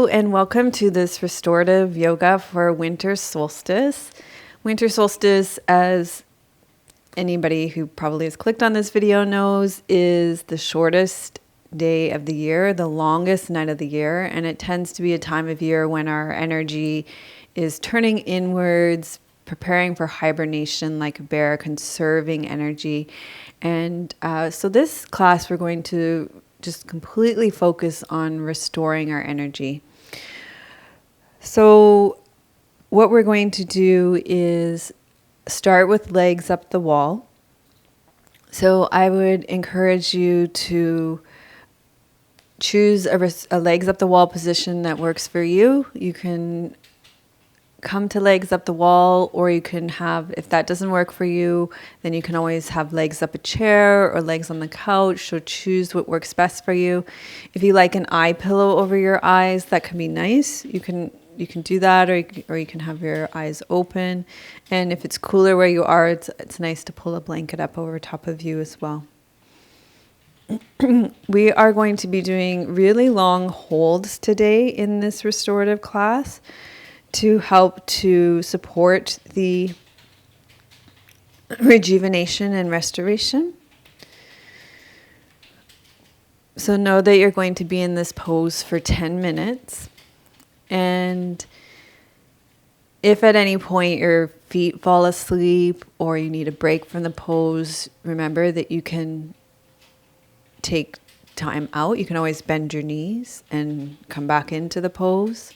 Hello and welcome to this restorative yoga for winter solstice. Winter solstice, as anybody who probably has clicked on this video knows, is the shortest day of the year, the longest night of the year, and it tends to be a time of year when our energy is turning inwards, preparing for hibernation like a bear, conserving energy. And so this class we're going to just completely focus on restoring our energy. So what we're going to do is start with legs up the wall. So I would encourage you to choose a legs up the wall position that works for you. You can come to legs up the wall, or you can have, if that doesn't work for you, then you can always have legs up a chair or legs on the couch. So choose what works best for you. If you like an eye pillow over your eyes, that can be nice. You can do that, or you can have your eyes open. And if it's cooler where you are, it's nice to pull a blanket up over top of you as well. We are going to be doing really long holds today in this restorative class to help to support the rejuvenation and restoration. So know that you're going to be in this pose for 10 minutes. And if at any point your feet fall asleep or you need a break from the pose, remember that you can take time out. You can always bend your knees and come back into the pose.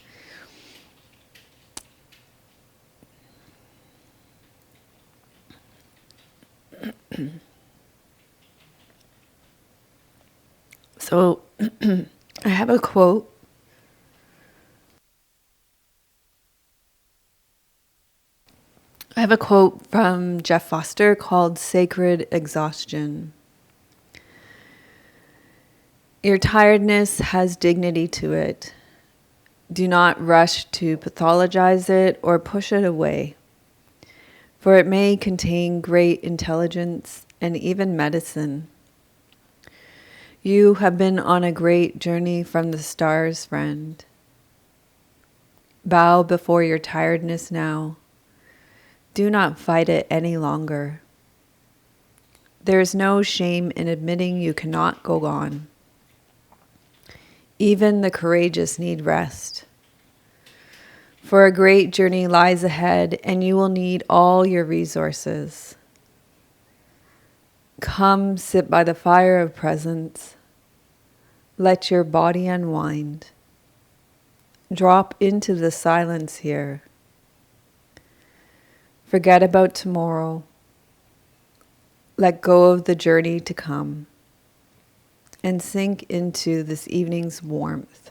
So I have a quote. I have a quote from Jeff Foster called Sacred Exhaustion. Your tiredness has dignity to it. Do not rush to pathologize it or push it away, for it may contain great intelligence and even medicine. You have been on a great journey from the stars, friend. Bow before your tiredness now. Do not fight it any longer. There is no shame in admitting you cannot go on. Even the courageous need rest. For a great journey lies ahead, and you will need all your resources. Come sit by the fire of presence. Let your body unwind. Drop into the silence here. Forget about tomorrow. Let go of the journey to come. And sink into this evening's warmth.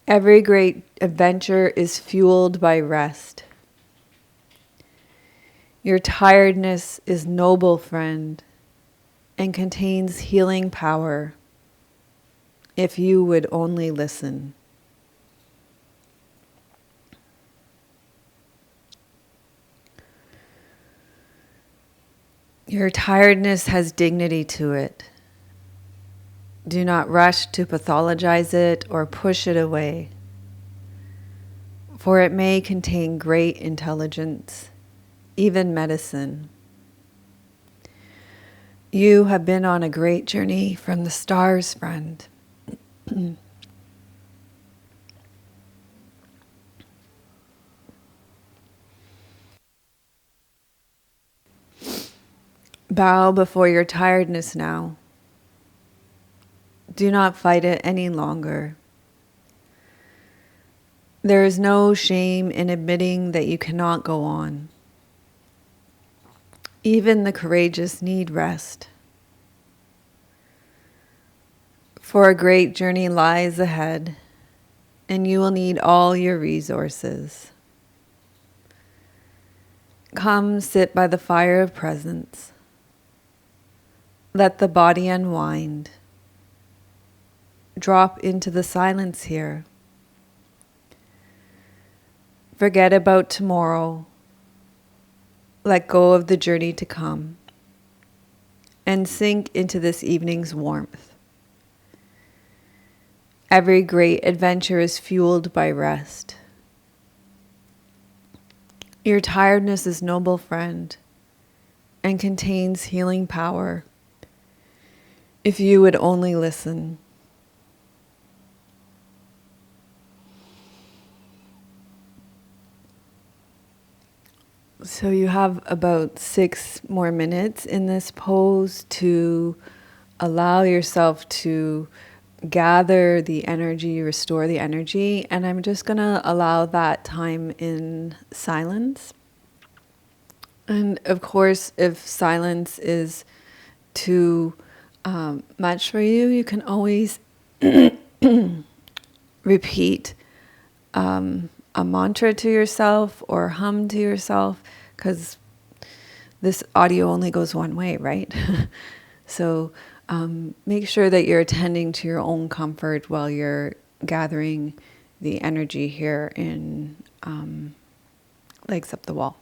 Every great adventure is fueled by rest. Your tiredness is noble, friend, and contains healing power, if you would only listen. Your tiredness has dignity to it. Do not rush to pathologize it or push it away, for it may contain great intelligence, even medicine. You have been on a great journey from the stars, friend. Bow before your tiredness now. Do not fight it any longer. There is no shame in admitting that you cannot go on. Even the courageous need rest. For a great journey lies ahead, and you will need all your resources. Come sit by the fire of presence. Let the body unwind. Drop into the silence here. Forget about tomorrow. Let go of the journey to come. And sink into this evening's warmth. Every great adventure is fueled by rest. Your tiredness is noble friend and contains healing power if you would only listen. So you have about 6 more minutes in this pose to allow yourself to gather the energy, restore the energy, and I'm just going to allow that time in silence. And of course, if silence is too much for you, you can always repeat a mantra to yourself or hum to yourself, because this audio only goes one way, right? So make sure that you're attending to your own comfort while you're gathering the energy here in Legs Up the Wall.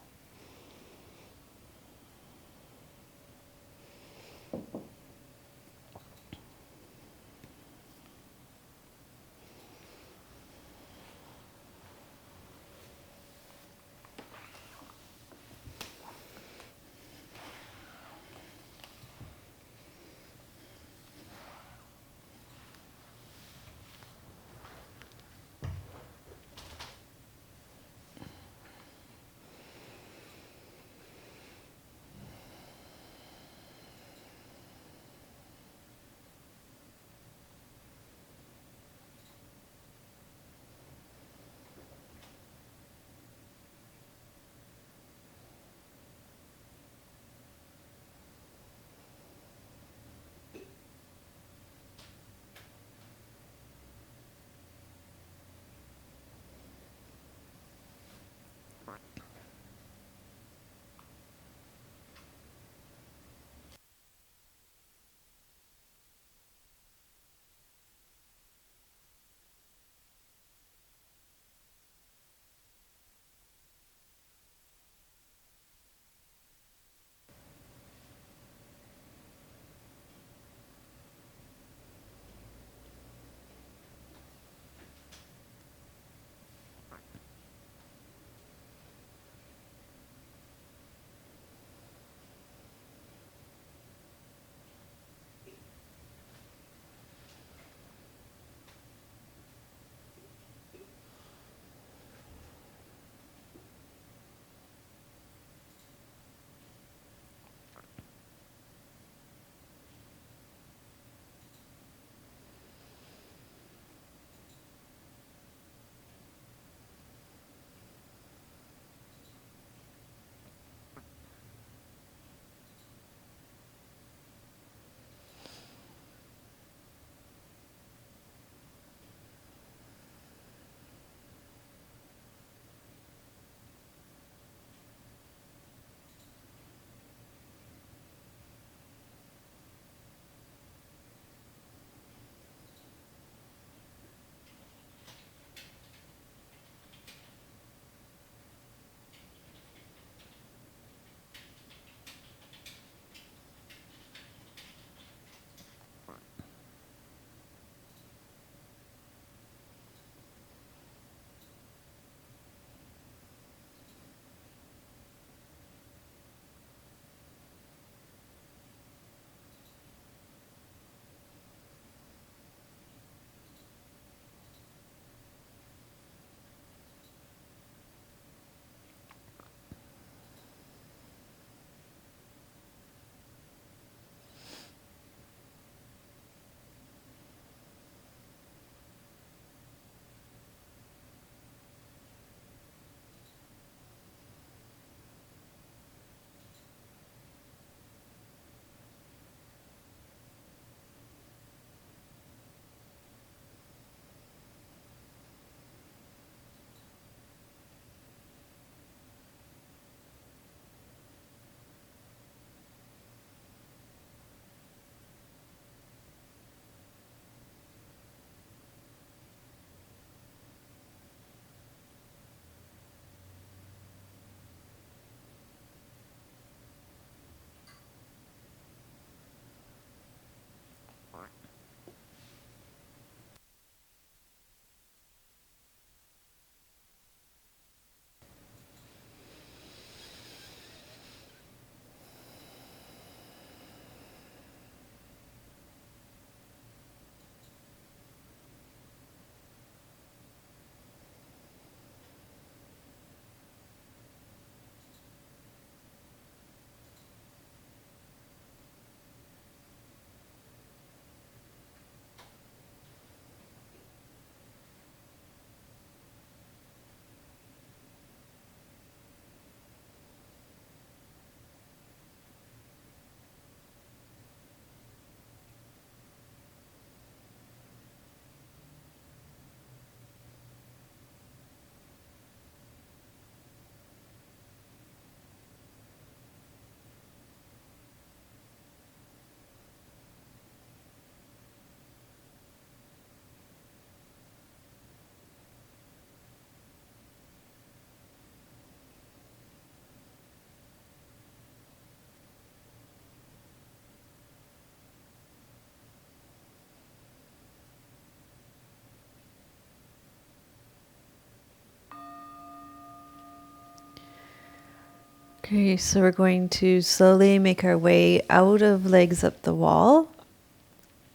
Okay, so we're going to slowly make our way out of legs up the wall.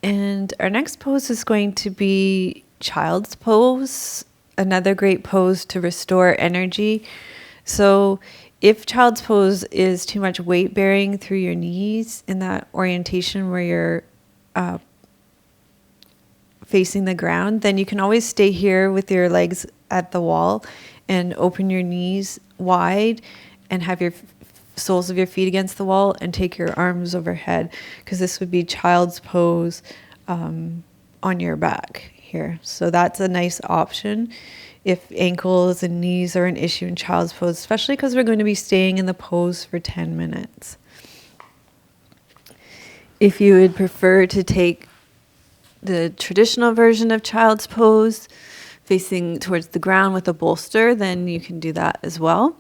And our next pose is going to be child's pose, another great pose to restore energy. So if child's pose is too much weight bearing through your knees in that orientation where you're facing the ground, then you can always stay here with your legs at the wall and open your knees wide and have your soles of your feet against the wall and take your arms overhead, because this would be child's pose on your back here. So that's a nice option if ankles and knees are an issue in child's pose, especially because we're going to be staying in the pose for 10 minutes. If you would prefer to take the traditional version of child's pose, facing towards the ground with a bolster, then you can do that as well.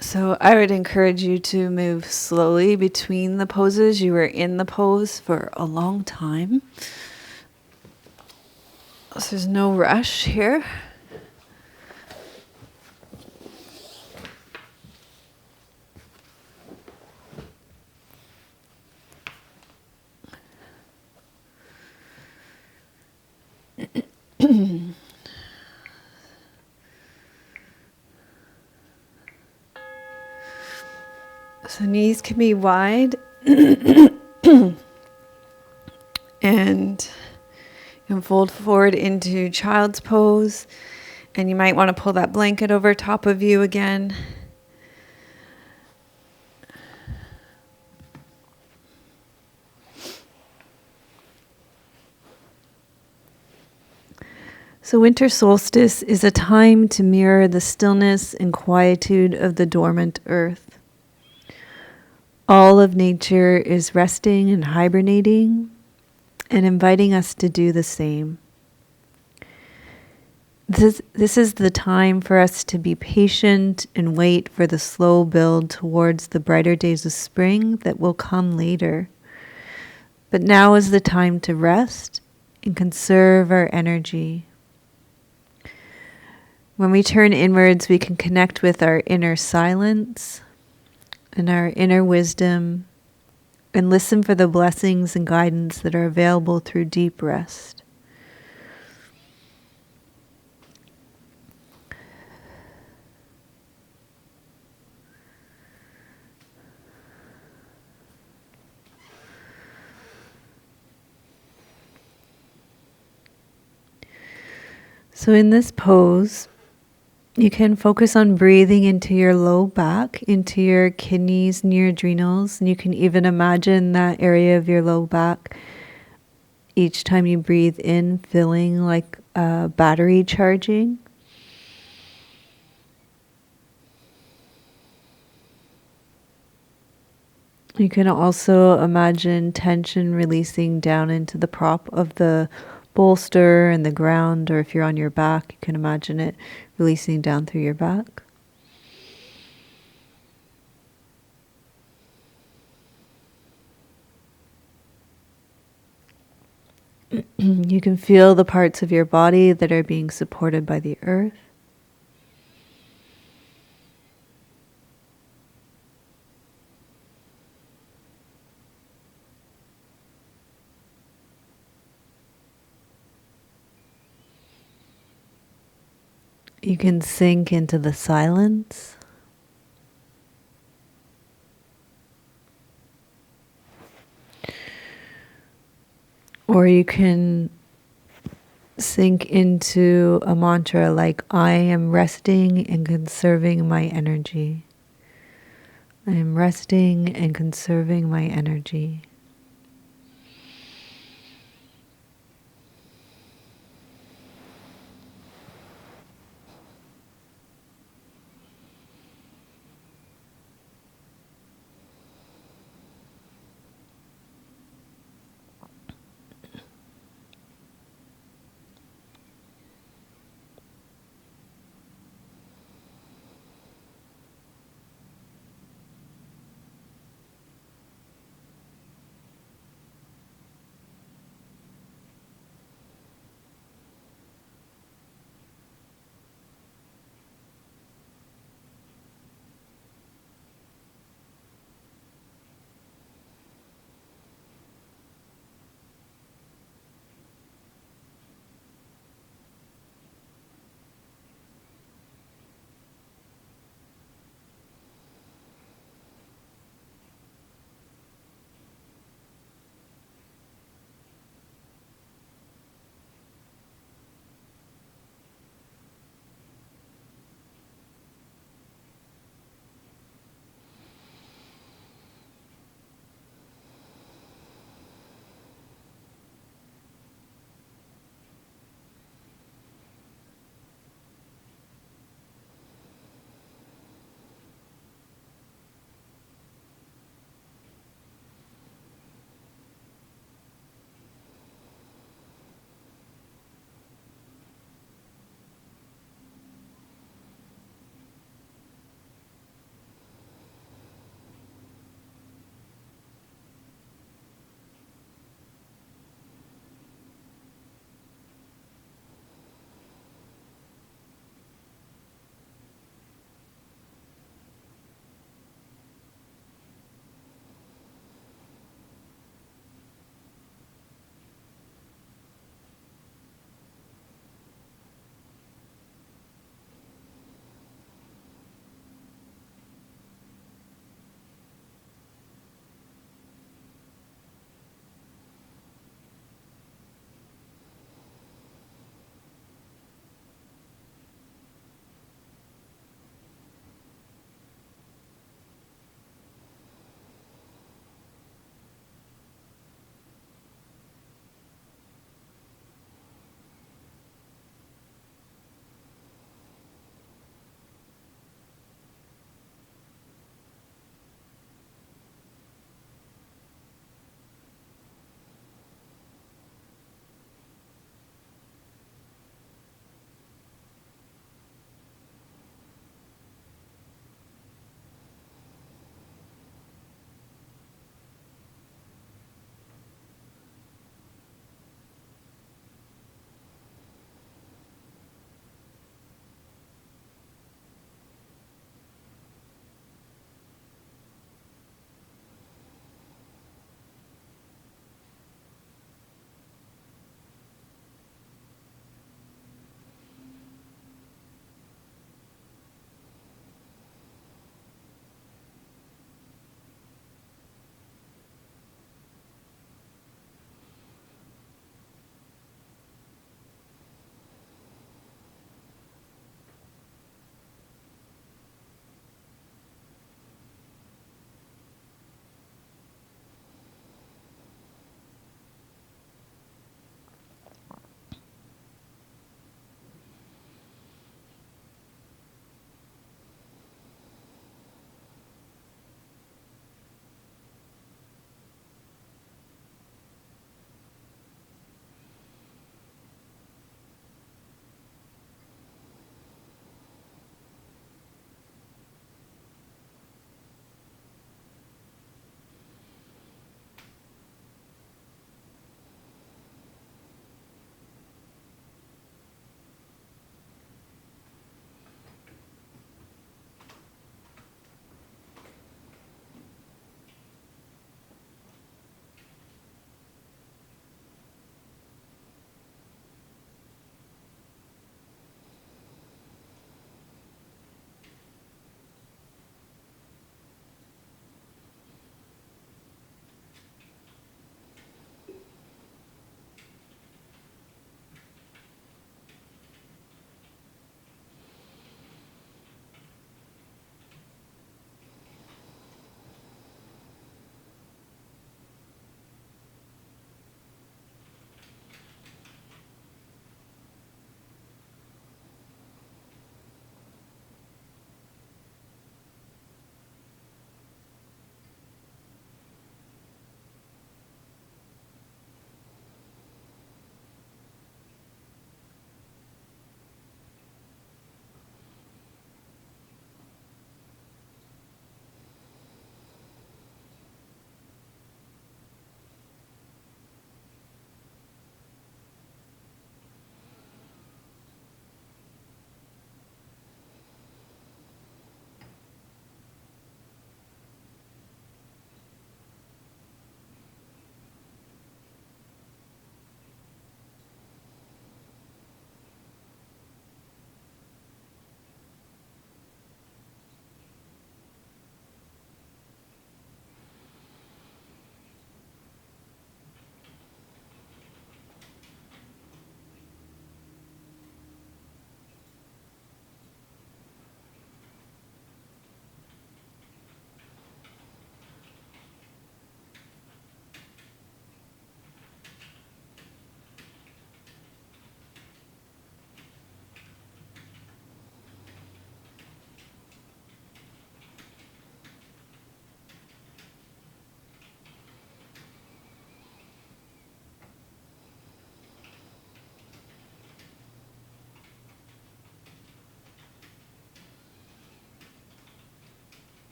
So I would encourage you to move slowly between the poses. You were in the pose for a long time, so there's no rush here. So knees can be wide and you can fold forward into child's pose, and you might want to pull that blanket over top of you again. So winter solstice is a time to mirror the stillness and quietude of the dormant earth. All of nature is resting and hibernating and inviting us to do the same. This is the time for us to be patient and wait for the slow build towards the brighter days of spring that will come later. But now is the time to rest and conserve our energy. When we turn inwards, we can connect with our inner silence and our inner wisdom and listen for the blessings and guidance that are available through deep rest. So in this pose, you can focus on breathing into your low back, into your kidneys and your adrenals, and you can even imagine that area of your low back each time you breathe in feeling like a battery charging. You can also imagine tension releasing down into the prop of the bolster and the ground, or if you're on your back, you can imagine it releasing down through your back. You can feel the parts of your body that are being supported by the earth. You can sink into the silence. Or you can sink into a mantra like, I am resting and conserving my energy. I am resting and conserving my energy.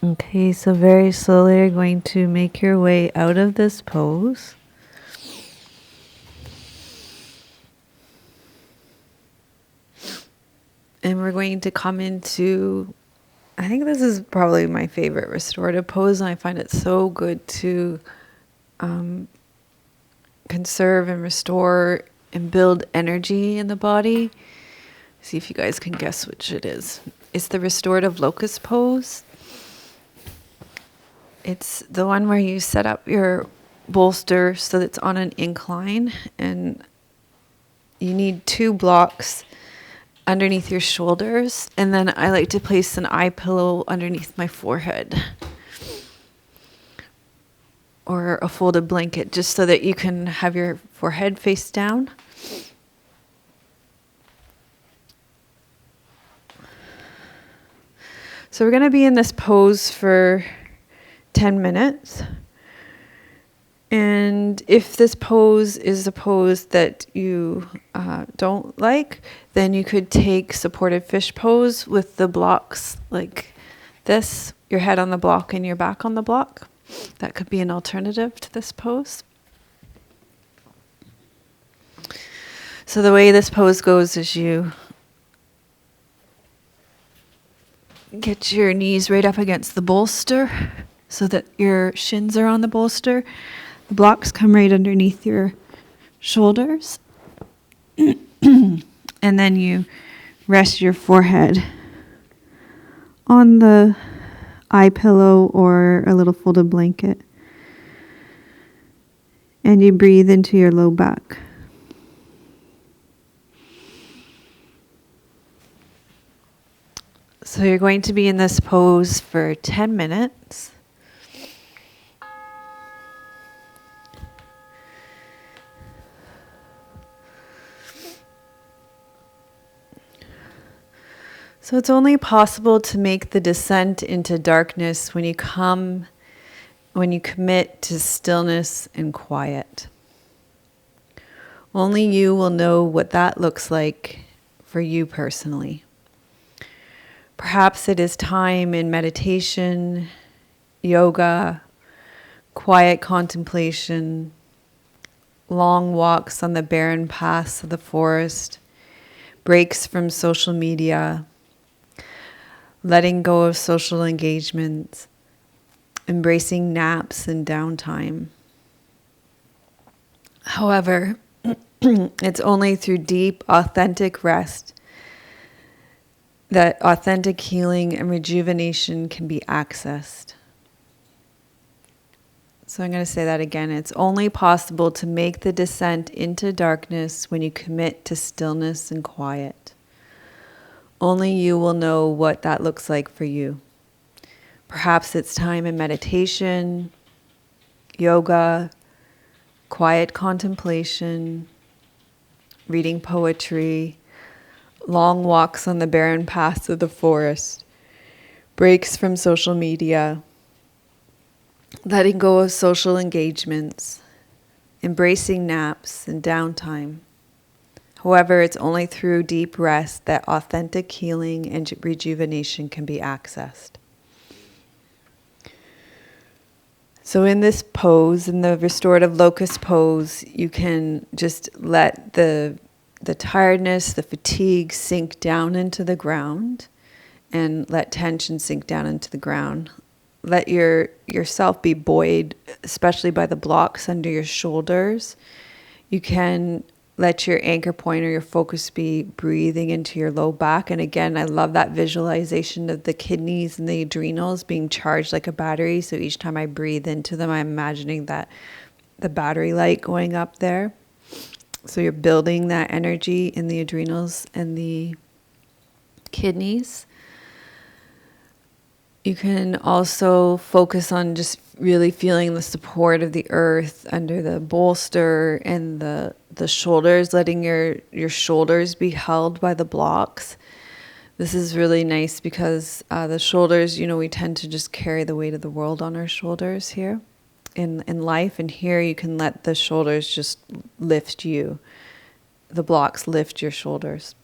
Okay, so very slowly you're going to make your way out of this pose. And we're going to come into, I think this is probably my favorite restorative pose, and I find it so good to conserve and restore and build energy in the body. See if you guys can guess which it is. It's the restorative locust pose. It's the one where you set up your bolster so that it's on an incline, and you need 2 blocks underneath your shoulders, and then I like to place an eye pillow underneath my forehead or a folded blanket, just so that you can have your forehead face down. So we're going to be in this pose for 10 minutes. And if this pose is a pose that you don't like, then you could take supported fish pose with the blocks like this, your head on the block and your back on the block. That could be an alternative to this pose. So the way this pose goes is you get your knees right up against the bolster so that your shins are on the bolster. The blocks come right underneath your shoulders. And then you rest your forehead on the eye pillow or a little folded blanket. And you breathe into your low back. So you're going to be in this pose for 10 minutes. So it's only possible to make the descent into darkness when you commit to stillness and quiet. Only you will know what that looks like for you personally. Perhaps it is time in meditation, yoga, quiet contemplation, long walks on the barren paths of the forest, breaks from social media, letting go of social engagements, embracing naps and downtime. However, it's only through deep, authentic rest that authentic healing and rejuvenation can be accessed. So I'm going to say that again. It's only possible to make the descent into darkness when you commit to stillness and quiet. Only you will know what that looks like for you. Perhaps it's time in meditation, yoga, quiet contemplation, reading poetry, long walks on the barren paths of the forest, breaks from social media, letting go of social engagements, embracing naps and downtime. However, it's only through deep rest that authentic healing and rejuvenation can be accessed. So in this pose, in the restorative locust pose, you can just let the tiredness, the fatigue sink down into the ground, and let tension sink down into the ground. Let yourself be buoyed, especially by the blocks under your shoulders. You can let your anchor point or your focus be breathing into your low back. And again, I love that visualization of the kidneys and the adrenals being charged like a battery. So each time I breathe into them, I'm imagining that the battery light going up there. So you're building that energy in the adrenals and the kidneys. You can also focus on just really feeling the support of the earth under the bolster and the shoulders, letting your shoulders be held by the blocks. This is really nice because the shoulders, we tend to just carry the weight of the world on our shoulders here in life. And here you can let the shoulders just lift you. The blocks lift your shoulders.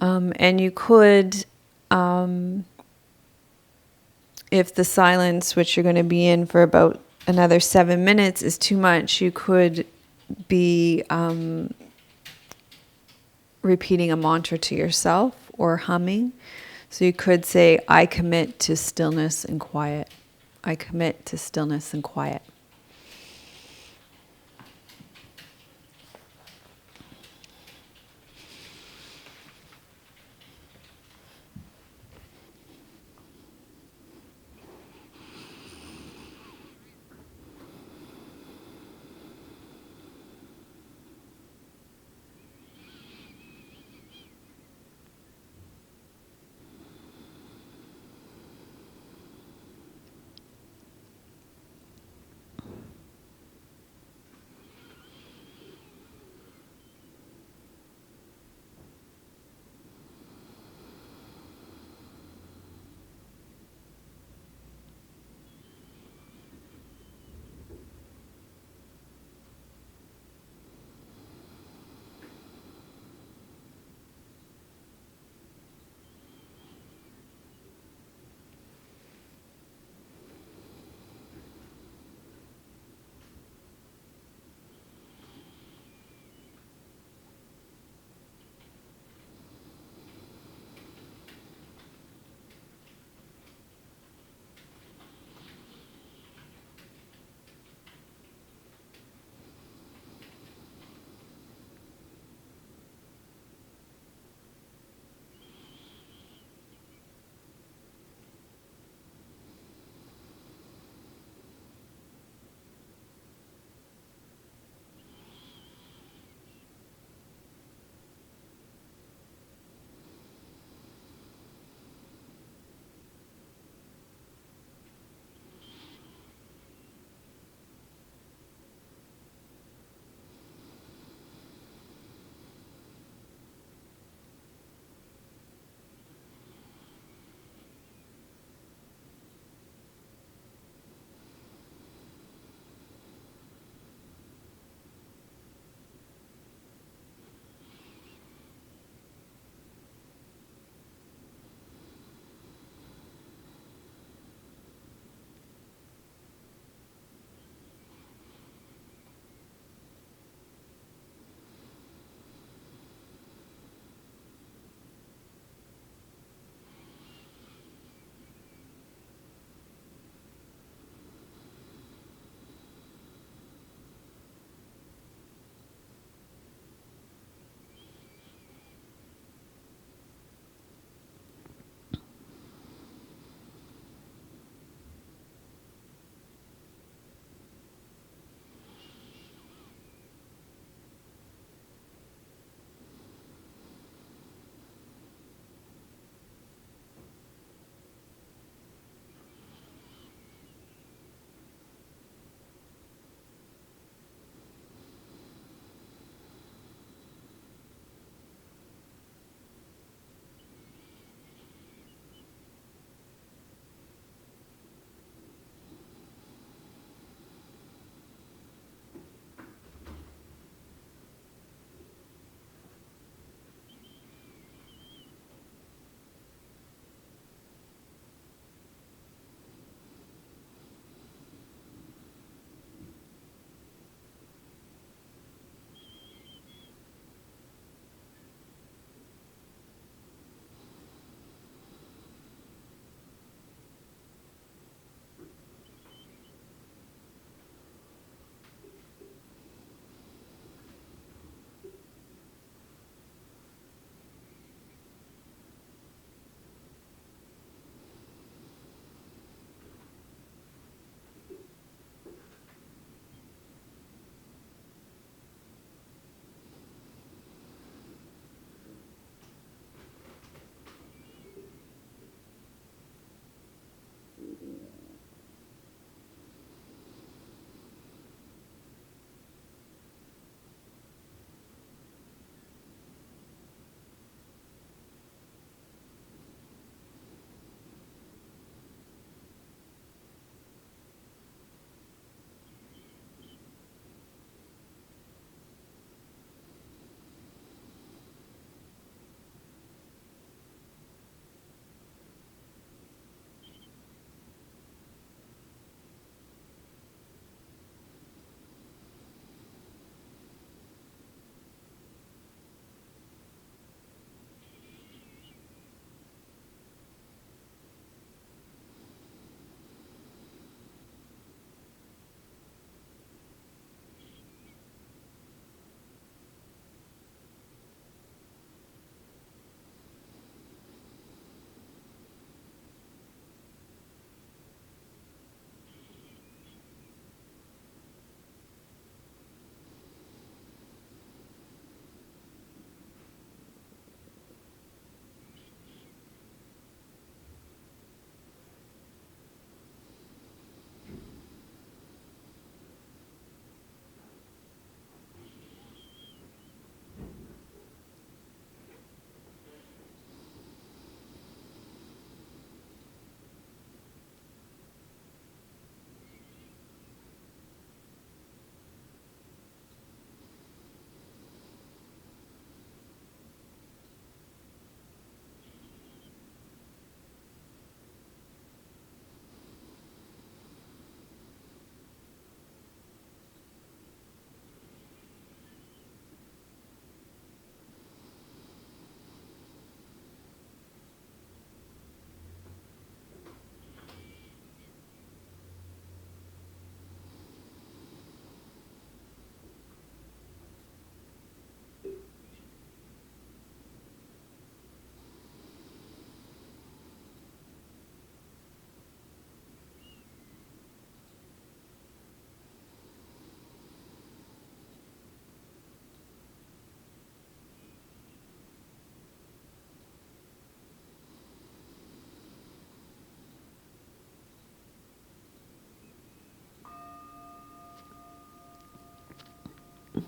And you could... if the silence, which you're going to be in for about another 7 minutes, is too much, you could be repeating a mantra to yourself or humming. So you could say, I commit to stillness and quiet. I commit to stillness and quiet.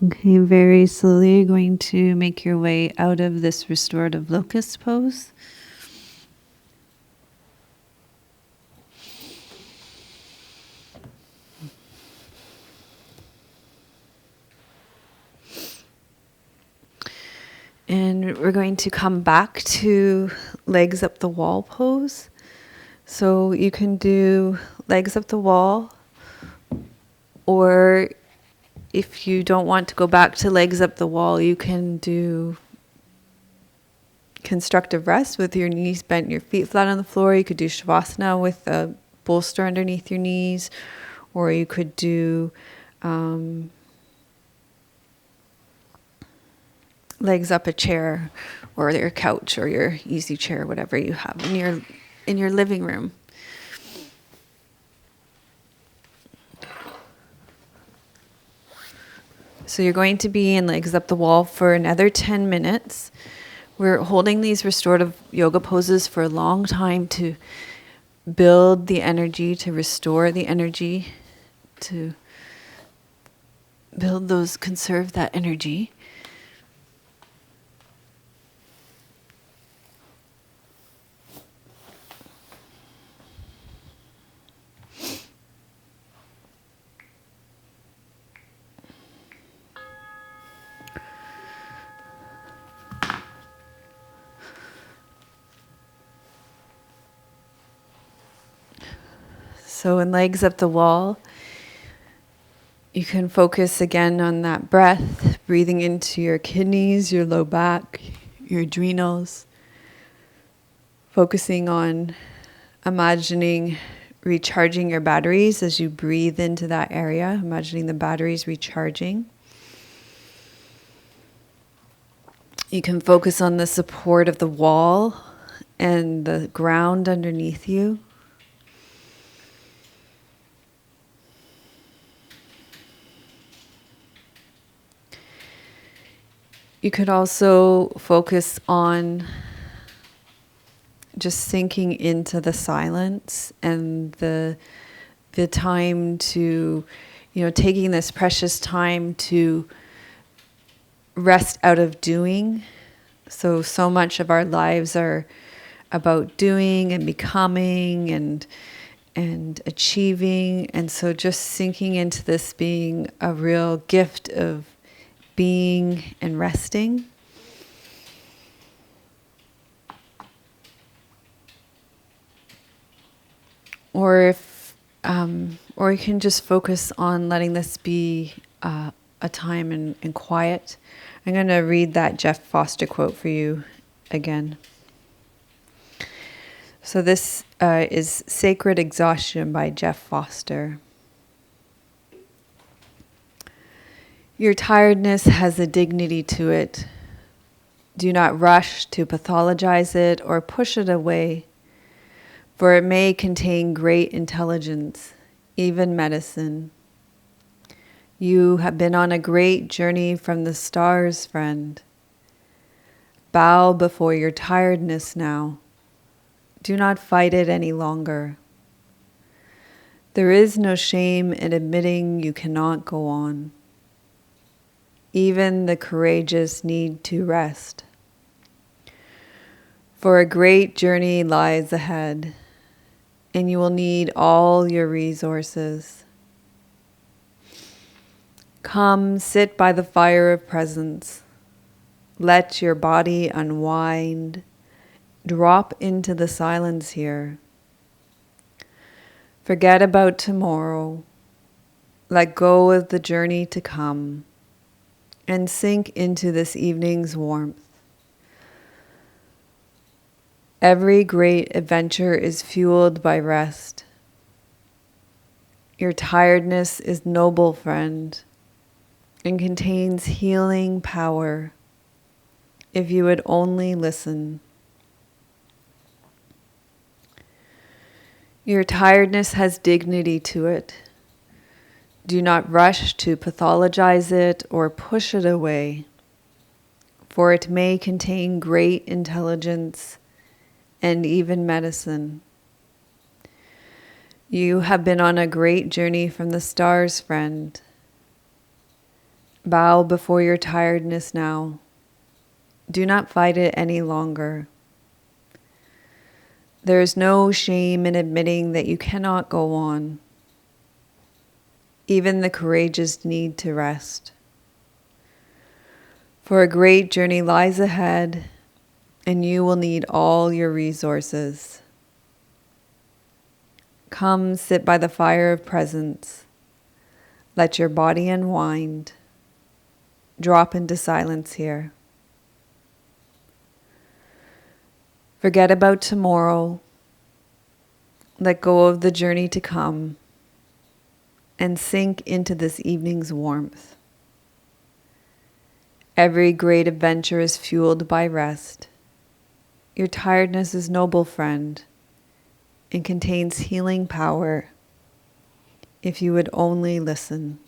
Okay, very slowly you're going to make your way out of this restorative locust pose. And we're going to come back to legs up the wall pose. So you can do legs up the wall, or if you don't want to go back to legs up the wall, you can do constructive rest with your knees bent, your feet flat on the floor. You could do shavasana with a bolster underneath your knees, or you could do legs up a chair, or your couch, or your easy chair, whatever you have in your living room. So you're going to be in legs up the wall for another 10 minutes. We're holding these restorative yoga poses for a long time to build the energy, to restore the energy, to conserve that energy. So in legs up the wall, you can focus again on that breath, breathing into your kidneys, your low back, your adrenals, focusing on imagining recharging your batteries as you breathe into that area, imagining the batteries recharging. You can focus on the support of the wall and the ground underneath you. You could also focus on just sinking into the silence and the time to, taking this precious time to rest out of doing. So much of our lives are about doing and becoming and achieving. And so just sinking into this being a real gift of being and resting. Or you can just focus on letting this be a time in quiet. I'm going to read that Jeff Foster quote for you again. So this is Sacred Exhaustion by Jeff Foster. Your tiredness has a dignity to it. Do not rush to pathologize it or push it away, for it may contain great intelligence, even medicine. You have been on a great journey from the stars, friend. Bow before your tiredness now. Do not fight it any longer. There is no shame in admitting you cannot go on. Even the courageous need to rest. For a great journey lies ahead, and you will need all your resources. Come, sit by the fire of presence. Let your body unwind. Drop into the silence here. Forget about tomorrow. Let go of the journey to come, and sink into this evening's warmth. Every great adventure is fueled by rest. Your tiredness is noble, friend, and contains healing power if you would only listen. Your tiredness has dignity to it. Do not rush to pathologize it or push it away, for it may contain great intelligence and even medicine. You have been on a great journey from the stars, friend. Bow before your tiredness now. Do not fight it any longer. There is no shame in admitting that you cannot go on. Even the courageous need to rest. For a great journey lies ahead, and you will need all your resources. Come sit by the fire of presence. Let your body unwind. Drop into silence here. Forget about tomorrow. Let go of the journey to come and sink into this evening's warmth. Every great adventure is fueled by rest. Your tiredness is noble, friend, and contains healing power if you would only listen.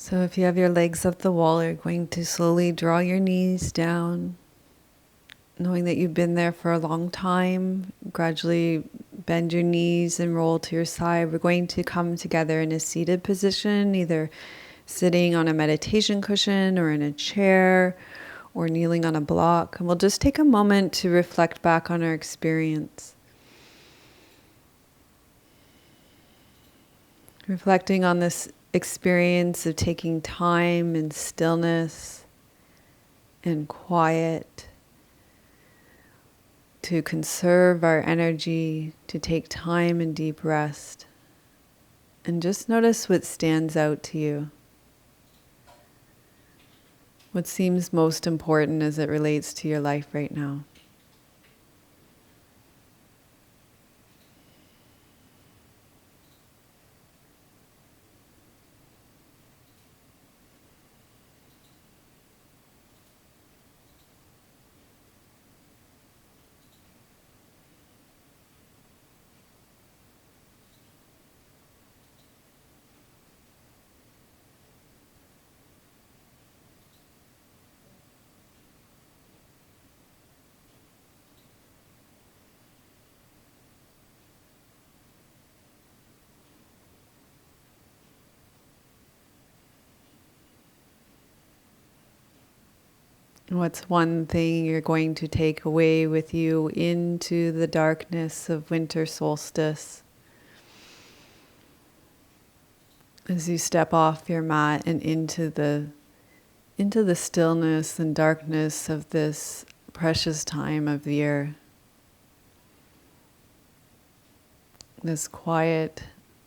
So if you have your legs up the wall, you're going to slowly draw your knees down, knowing that you've been there for a long time. Gradually bend your knees and roll to your side. We're going to come together in a seated position, either sitting on a meditation cushion or in a chair or kneeling on a block. And we'll just take a moment to reflect back on our experience. Reflecting on this experience of taking time and stillness and quiet to conserve our energy, to take time and deep rest. And just notice what stands out to you. What seems most important as it relates to your life right now. What's one thing you're going to take away with you into the darkness of winter solstice as you step off your mat and into the stillness and darkness of this precious time of year? This quiet,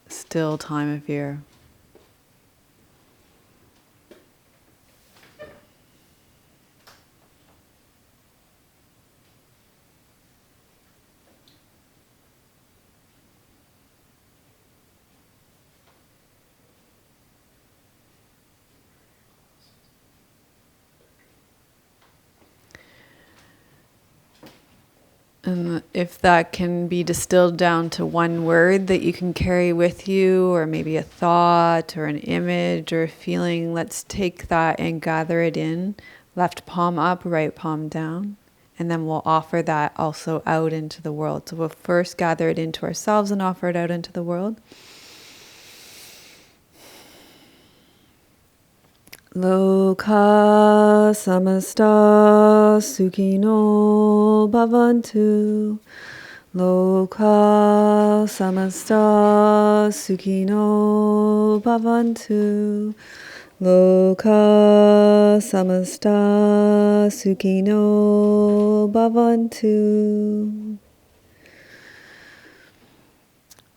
still time of year. And if that can be distilled down to one word that you can carry with you, or maybe a thought or an image or a feeling, let's take that and gather it in. Left palm up, right palm down. And then we'll offer that also out into the world. So we'll first gather it into ourselves and offer it out into the world. Loka samasta sukhino bhavantu. Loka samasta sukhino bhavantu. Loka samasta sukhino bhavantu.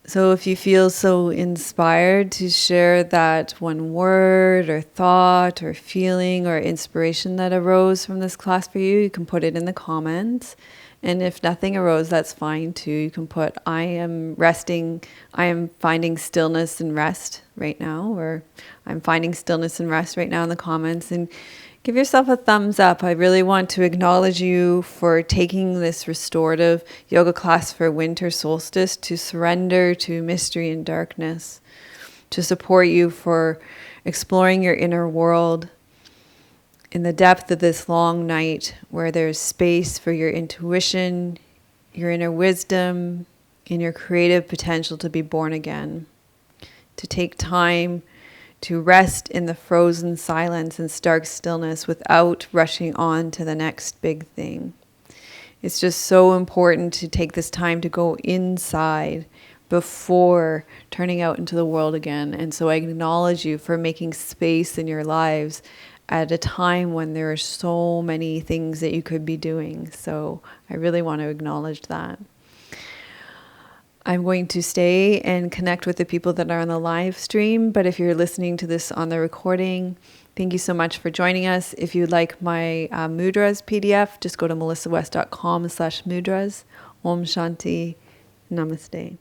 So if you feel so inspired to share that one word or thought or feeling or inspiration that arose from this class for you, you can put it in the comments. And if nothing arose, that's fine too. You can put, I am resting, I am finding stillness and rest right now, or I'm finding stillness and rest right now in the comments. And give yourself a thumbs up. I really want to acknowledge you for taking this restorative yoga class for winter solstice to surrender to mystery and darkness, to support you for exploring your inner world in the depth of this long night where there's space for your intuition, your inner wisdom, and your creative potential to be born again, to take time to rest in the frozen silence and stark stillness without rushing on to the next big thing. It's just so important to take this time to go inside before turning out into the world again. And so I acknowledge you for making space in your lives at a time when there are so many things that you could be doing. So I really want to acknowledge that. I'm going to stay and connect with the people that are on the live stream, but if you're listening to this on the recording, thank you so much for joining us. If you'd like my mudras PDF, just go to melissawest.com/mudras. Om Shanti. Namaste.